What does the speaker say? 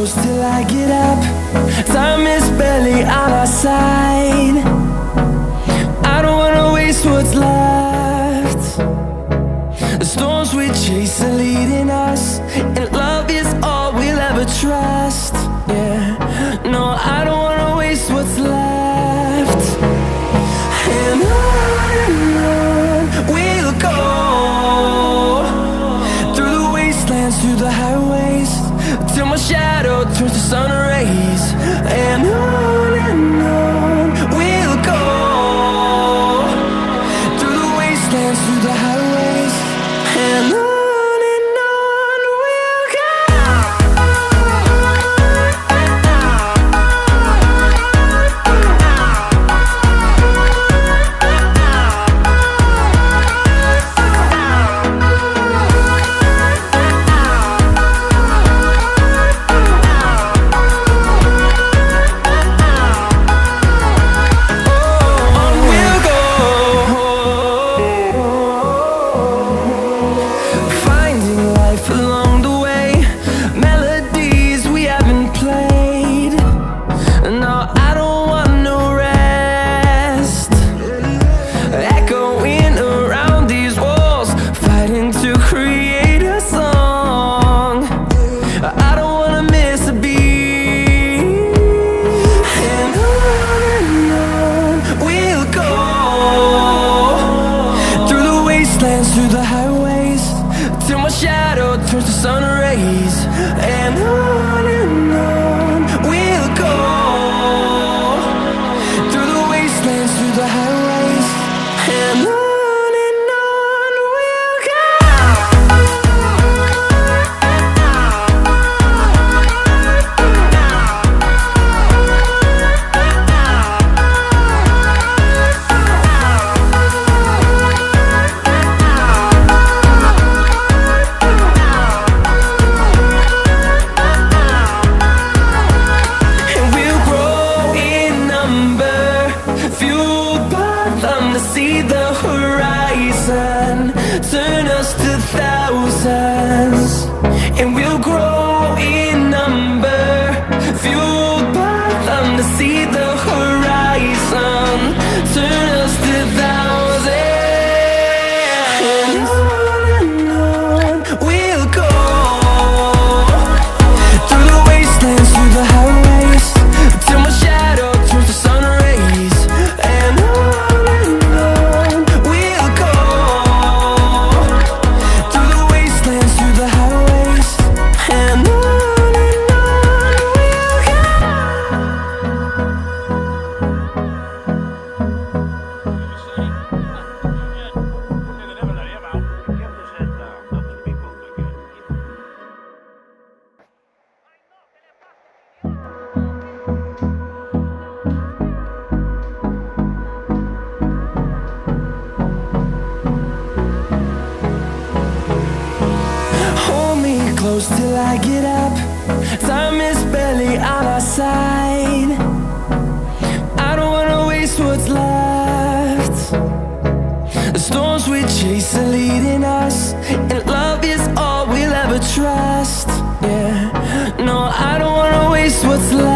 close till I get up. Time is barely on our side. I don't wanna waste what's left. The storms we chase are leading us, and love is all we'll ever trust. Yeah, no, I don't wanna waste what's left. And on we'll go, through the wastelands, through the highways, till my shadow turns to sun rays. And on we'll go, through the wastelands, through the highways, and on we'll go. Through the highways, till my shadow turns to sun rays. And on we'll go, through the wastelands, through the highways, and on we'll go. See the horizon, turn us to thousands, and we'll grow in number, fueled by them to see the horizon, turn us to thousands, and on we'll go, through the wastelands, through the highways, till my shadow turns to sun rays. And close till I get up. Time is barely on our side. I don't wanna waste what's left. The storms we chase are leading us, and love is all we'll ever trust. Yeah, no, I don't wanna waste what's left.